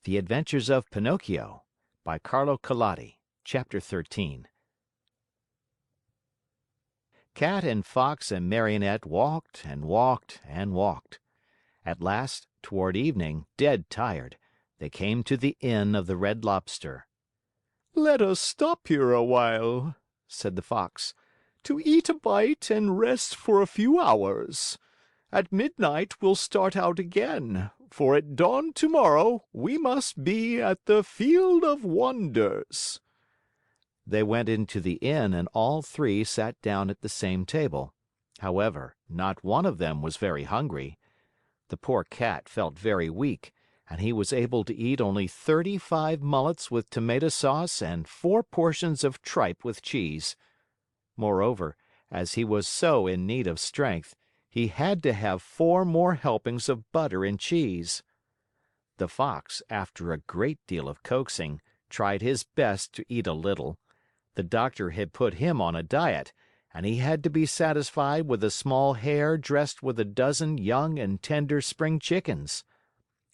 The Adventures of Pinocchio by Carlo Collodi. Chapter 13. Cat and Fox and Marionette walked and walked and walked. At last, toward evening, dead tired, they came to the Inn of the Red Lobster. "Let us stop here a while," said the Fox, "to eat a bite and rest for a few hours. At midnight we'll start out again, for at dawn tomorrow we must be at the Field of Wonders." They went into the inn and all three sat down at the same table. However, not one of them was very hungry. The poor Cat felt very weak, and he was able to eat only 35 mullets with tomato sauce and 4 portions of tripe with cheese. Moreover, as he was so in need of strength, he had to have 4 more helpings of butter and cheese. The Fox, after a great deal of coaxing, tried his best to eat a little. The doctor had put him on a diet, and he had to be satisfied with a small hare dressed with a dozen young and tender spring chickens.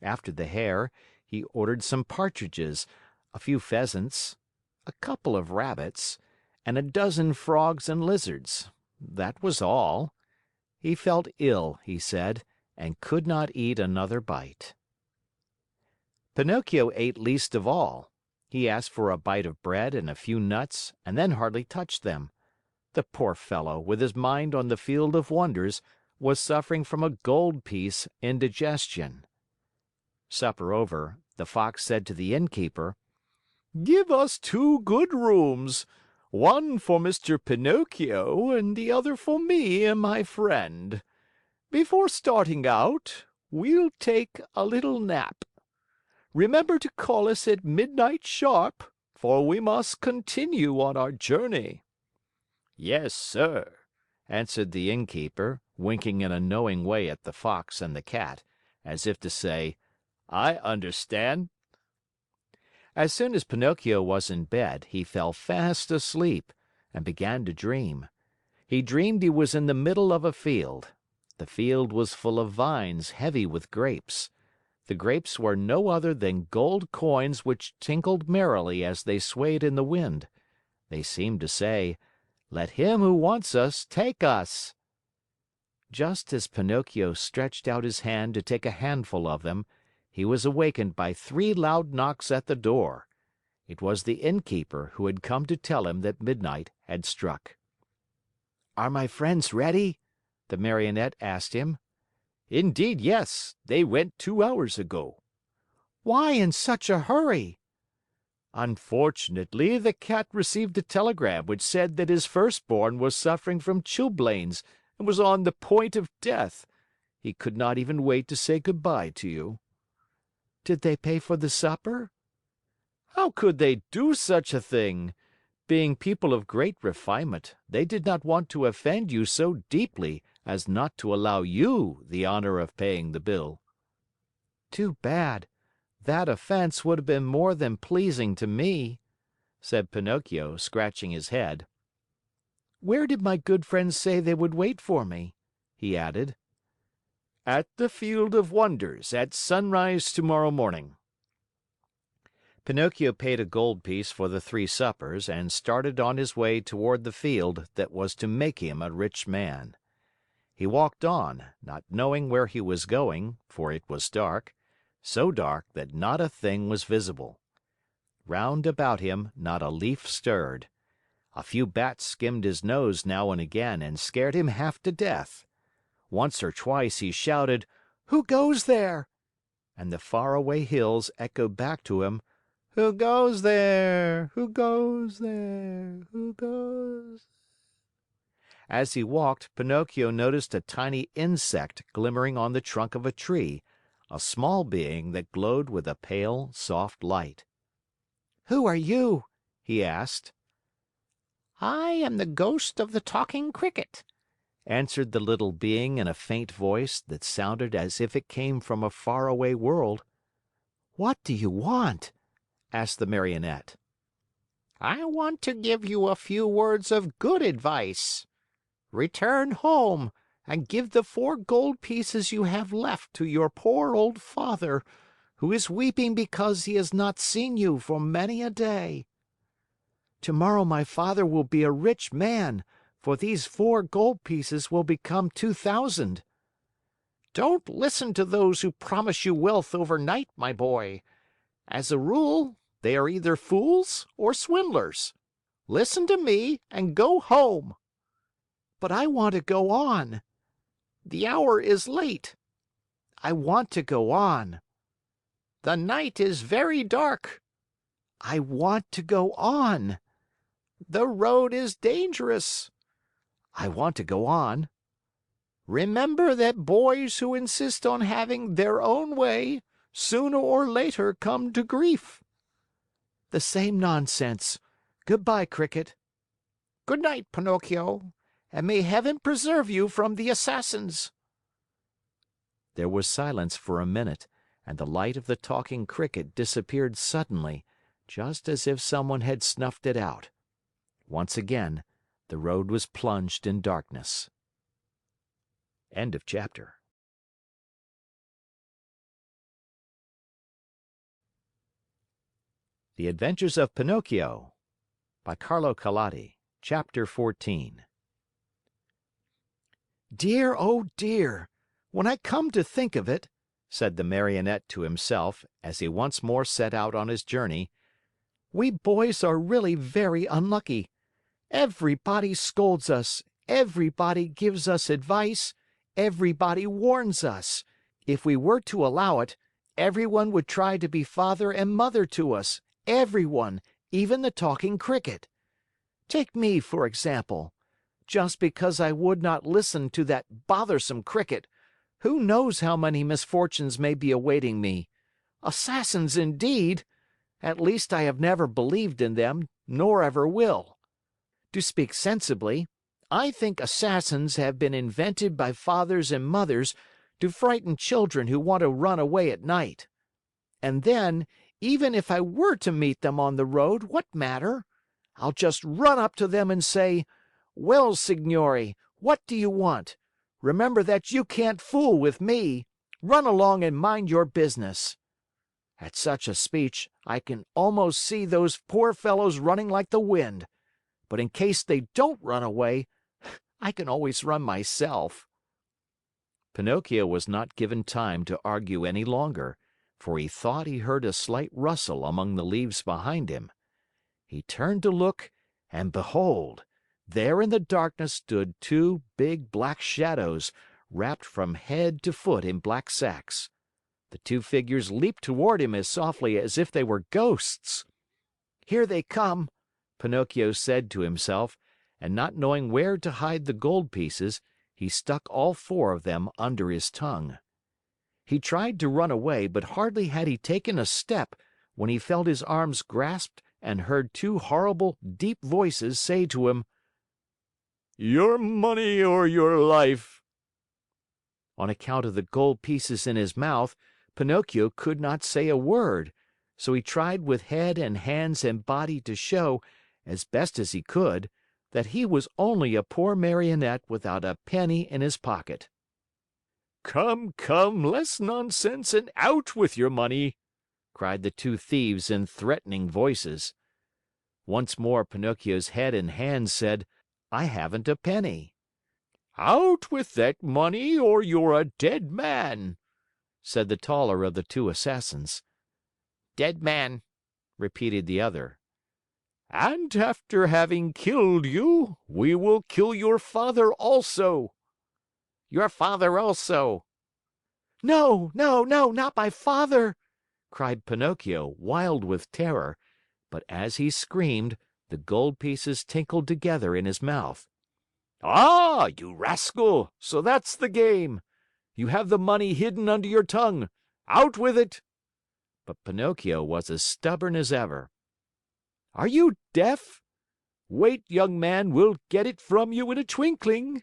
After the hare, he ordered some partridges, a few pheasants, a couple of rabbits, and a dozen frogs and lizards. That was all. He felt ill, he said, and could not eat another bite. Pinocchio ate least of all. He asked for a bite of bread and a few nuts, and then hardly touched them. The poor fellow, with his mind on the Field of Wonders, was suffering from a gold piece indigestion. Supper over, the Fox said to the innkeeper, "Give us 2 good rooms, one for Mr. Pinocchio and the other for me and my friend. Before starting out, we'll take a little nap. Remember to call us at midnight sharp, for we must continue on our journey." "Yes, sir," answered the innkeeper, winking in a knowing way at the Fox and the Cat, as if to say, "I understand." As soon as Pinocchio was in bed, he fell fast asleep and began to dream. He dreamed he was in the middle of a field. The field was full of vines heavy with grapes. The grapes were no other than gold coins which tinkled merrily as they swayed in the wind. They seemed to say, "Let him who wants us take us." Just as Pinocchio stretched out his hand to take a handful of them, he was awakened by 3 loud knocks at the door. It was the innkeeper who had come to tell him that midnight had struck. "Are my friends ready?" the Marionette asked him. "Indeed, yes. They went 2 hours ago." "Why in such a hurry?" "Unfortunately, the Cat received a telegram which said that his firstborn was suffering from chilblains and was on the point of death. He could not even wait to say good by to you." "Did they pay for the supper?" "How could they do such a thing? Being people of great refinement, they did not want to offend you so deeply as not to allow you the honor of paying the bill." "Too bad. That offense would have been more than pleasing to me," said Pinocchio, scratching his head. "Where did my good friends say they would wait for me?" he added. "At the Field of Wonders, at sunrise tomorrow morning." Pinocchio paid a gold piece for the 3 suppers and started on his way toward the field that was to make him a rich man. He walked on, not knowing where he was going, for it was dark, so dark that not a thing was visible. Round about him, not a leaf stirred. A few bats skimmed his nose now and again and scared him half to death. Once or twice he shouted, "Who goes there?" And the faraway hills echoed back to him, "Who goes there? Who goes there? Who goes?" As he walked, Pinocchio noticed a tiny insect glimmering on the trunk of a tree, a small being that glowed with a pale, soft light. "Who are you?" he asked. "I am the ghost of the Talking Cricket," answered the little being in a faint voice that sounded as if it came from a faraway world. "What do you want?" asked the Marionette. "I want to give you a few words of good advice. Return home and give the 4 gold pieces you have left to your poor old father, who is weeping because he has not seen you for many a day. Tomorrow my father will be a rich man, for these 4 gold pieces will become 2,000. Don't listen to those who promise you wealth overnight, my boy. As a rule, they are either fools or swindlers. Listen to me and go home." "But I want to go on." "The hour is late." "I want to go on." "The night is very dark." "I want to go on." "The road is dangerous." "I want to go on." "Remember that boys who insist on having their own way sooner or later come to grief." "The same nonsense. Good bye, Cricket." "Good night, Pinocchio, and may Heaven preserve you from the assassins." There was silence for a minute, and the light of the talking Cricket disappeared suddenly, just as if someone had snuffed it out. Once again, the road was plunged in darkness. End of chapter. The Adventures of Pinocchio by Carlo Collodi. Chapter 14. "Dear, oh dear! When I come to think of it," said the Marionette to himself, as he once more set out on his journey, "we boys are really very unlucky. Everybody scolds us, everybody gives us advice, everybody warns us. If we were to allow it, everyone would try to be father and mother to us, everyone, even the talking Cricket. Take me, for example. Just because I would not listen to that bothersome Cricket, who knows how many misfortunes may be awaiting me? Assassins, indeed! At least I have never believed in them, nor ever will. To speak sensibly, I think assassins have been invented by fathers and mothers to frighten children who want to run away at night. And then, even if I were to meet them on the road, what matter? I'll just run up to them and say, 'Well, signori, what do you want? Remember that you can't fool with me. Run along and mind your business.' At such a speech, I can almost see those poor fellows running like the wind. But in case they don't run away, I can always run myself." Pinocchio was not given time to argue any longer, for he thought he heard a slight rustle among the leaves behind him. He turned to look, and behold! There in the darkness stood 2 big black shadows, wrapped from head to foot in black sacks. The 2 figures leaped toward him as softly as if they were ghosts. "Here they come," Pinocchio said to himself, and not knowing where to hide the gold pieces, he stuck all 4 of them under his tongue. He tried to run away, but hardly had he taken a step when he felt his arms grasped and heard 2 horrible, deep voices say to him, "Your money or your life." On account of the gold pieces in his mouth, Pinocchio could not say a word, so he tried with head and hands and body to show, as best as he could, that he was only a poor Marionette without a penny in his pocket. "Come, come, less nonsense and out with your money!" cried the 2 thieves in threatening voices. Once more Pinocchio's head and hands said, "I haven't a penny." "Out with that money or you're a dead man," said the taller of the 2 assassins. "Dead man," repeated the other. "And after having killed you, we will kill your father also." "Your father also." "No, no, no, not my father!" cried Pinocchio, wild with terror, but as he screamed, the gold pieces tinkled together in his mouth. "Ah, you rascal! So that's the game! You have the money hidden under your tongue. Out with it!" But Pinocchio was as stubborn as ever. "Are you deaf? Wait, young man, we'll get it from you in a twinkling."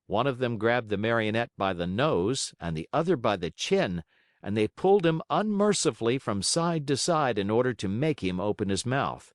One of them grabbed the Marionette by the nose and the other by the chin, and they pulled him unmercifully from side to side in order to make him open his mouth.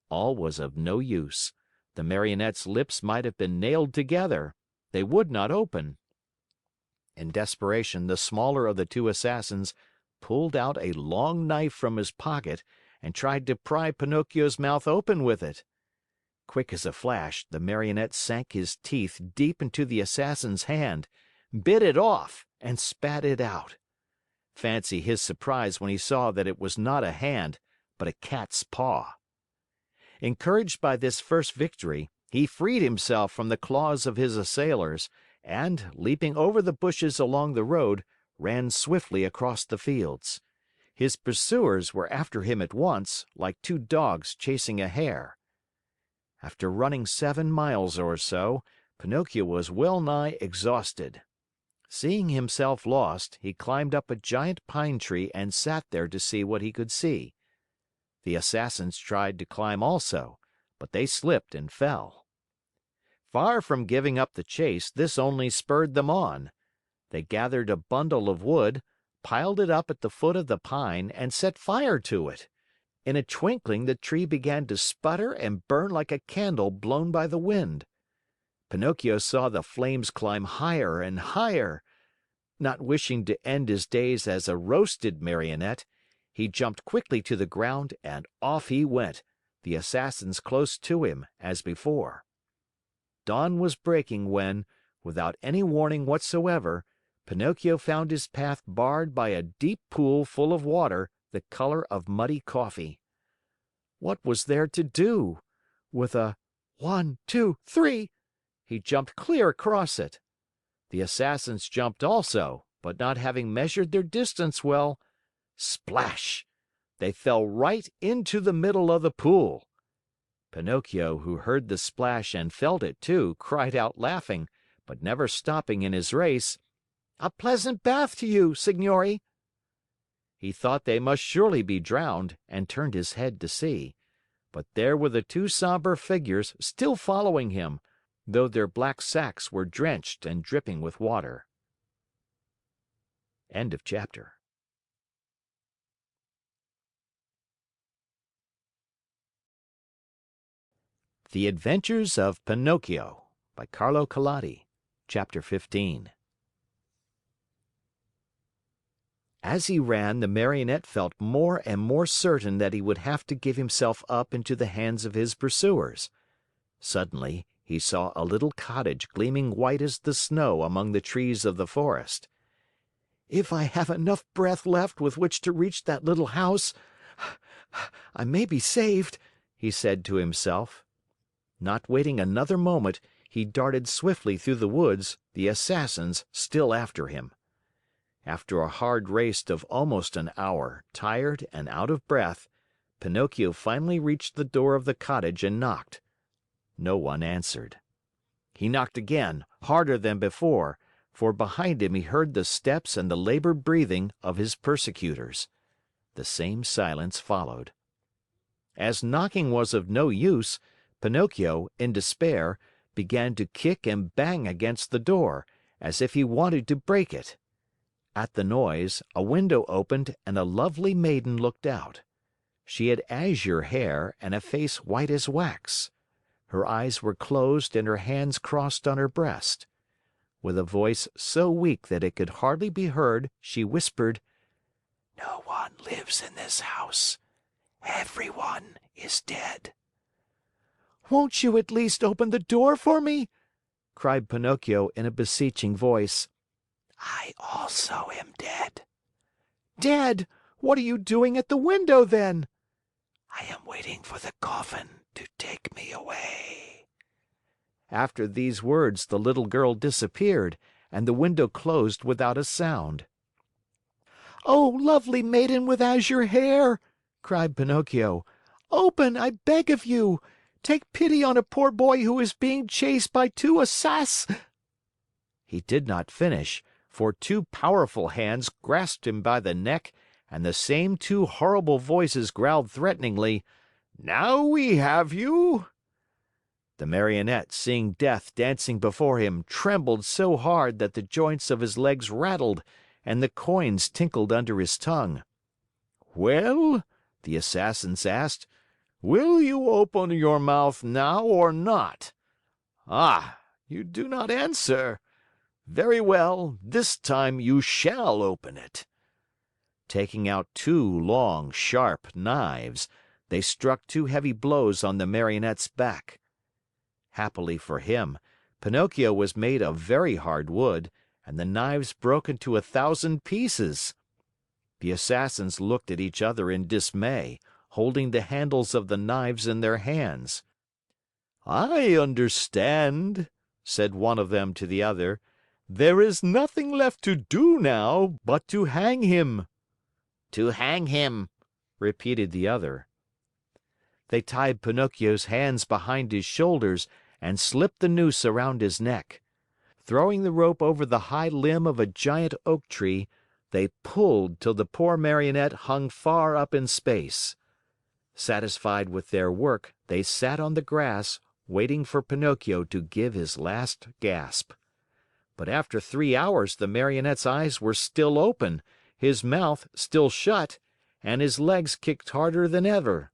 All was of no use. The Marionette's lips might have been nailed together. They would not open. In desperation, the smaller of the 2 assassins pulled out a long knife from his pocket and tried to pry Pinocchio's mouth open with it. Quick as a flash, the Marionette sank his teeth deep into the Assassin's hand, bit it off, and spat it out. Fancy his surprise when he saw that it was not a hand, but a cat's paw. Encouraged by this first victory, he freed himself from the claws of his assailers and, leaping over the bushes along the road, ran swiftly across the fields. His pursuers were after him at once, like two dogs chasing a hare. After running 7 miles or so, Pinocchio was well nigh exhausted. Seeing himself lost, he climbed up a giant pine tree and sat there to see what he could see. The Assassins tried to climb also, but they slipped and fell. Far from giving up the chase, this only spurred them on. They gathered a bundle of wood, piled it up at the foot of the pine, and set fire to it. In a twinkling, the tree began to sputter and burn like a candle blown by the wind. Pinocchio saw the flames climb higher and higher. Not wishing to end his days as a roasted Marionette, he jumped quickly to the ground and off he went, the Assassins close to him, as before. Dawn was breaking when, without any warning whatsoever, Pinocchio found his path barred by a deep pool full of water the color of muddy coffee. What was there to do? With a 1, 2, 3, he jumped clear across it. The Assassins jumped also, but not having measured their distance well, splash! They fell right into the middle of the pool. Pinocchio, who heard the splash and felt it too, cried out laughing, but never stopping in his race, "A pleasant bath to you, signori!" He thought they must surely be drowned and turned his head to see. But there were the two somber figures still following him, though their black sacks were drenched and dripping with water. End of chapter. The Adventures of Pinocchio by Carlo Collodi. Chapter 15. As he ran, the Marionette felt more and more certain that he would have to give himself up into the hands of his pursuers. Suddenly, he saw a little cottage gleaming white as the snow among the trees of the forest. "If I have enough breath left with which to reach that little house, I may be saved," he said to himself. Not waiting another moment, he darted swiftly through the woods, the Assassins still after him. After a hard race of almost an hour, tired and out of breath, Pinocchio finally reached the door of the cottage and knocked. No one answered. He knocked again, harder than before, for behind him he heard the steps and the labored breathing of his persecutors. The same silence followed. As knocking was of no use, Pinocchio, in despair, began to kick and bang against the door, as if he wanted to break it. At the noise, a window opened and a lovely maiden looked out. She had azure hair and a face white as wax. Her eyes were closed and her hands crossed on her breast. With a voice so weak that it could hardly be heard, she whispered, "No one lives in this house. Everyone is dead." "Won't you at least open the door for me?" cried Pinocchio in a beseeching voice. "I also am dead." "Dead? What are you doing at the window then?" "I am waiting for the coffin to take me away." After these words, the little girl disappeared, and the window closed without a sound. "Oh, lovely maiden with azure hair!" cried Pinocchio. "Open, I beg of you! Take pity on a poor boy who is being chased by two He did not finish, for two powerful hands grasped him by the neck and the same two horrible voices growled threateningly, "Now we have you!" The Marionette, seeing death dancing before him, trembled so hard that the joints of his legs rattled and the coins tinkled under his tongue. "Well," the Assassins asked, "will you open your mouth now or not? Ah, you do not answer. Very well, this time you shall open it." Taking out two long, sharp knives, they struck two heavy blows on the Marionette's back. Happily for him, Pinocchio was made of very hard wood, and the knives broke into 1,000 pieces. The Assassins looked at each other in dismay, holding the handles of the knives in their hands. "I understand," said one of them to the other. "There is nothing left to do now but to hang him." To hang him, repeated the other. They tied Pinocchio's hands behind his shoulders and slipped the noose around his neck. Throwing the rope over the high limb of a giant oak tree, they pulled till the poor Marionette hung far up in space. Satisfied with their work, they sat on the grass, waiting for Pinocchio to give his last gasp. But after 3 hours the Marionette's eyes were still open, his mouth still shut, and his legs kicked harder than ever.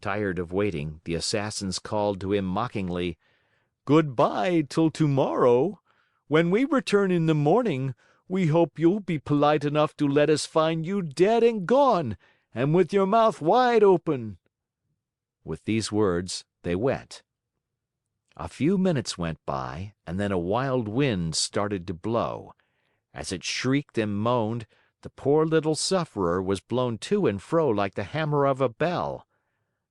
Tired of waiting, the Assassins called to him mockingly, "Goodbye till tomorrow. When we return in the morning, we hope you'll be polite enough to let us find you dead and gone, and with your mouth wide open." With these words, they went. A few minutes went by, and then a wild wind started to blow. As it shrieked and moaned, the poor little sufferer was blown to and fro like the hammer of a bell.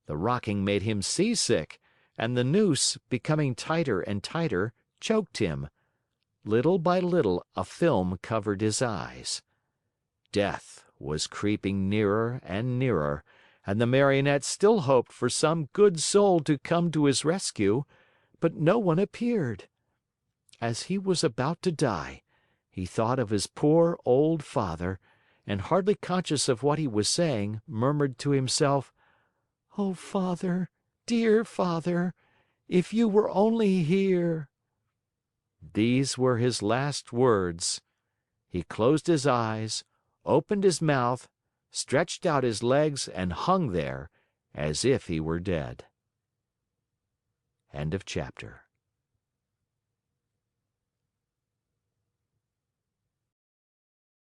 The rocking made him seasick, and the noose, becoming tighter and tighter, choked him. Little by little, a film covered his eyes. Death was creeping nearer and nearer, and the Marionette still hoped for some good soul to come to his rescue, but no one appeared. As he was about to die, he thought of his poor old father, and hardly conscious of what he was saying, murmured to himself, "Oh, Father, dear Father, if you were only here!" These were his last words. He closed his eyes, opened his mouth, stretched out his legs, and hung there as if he were dead. End of chapter.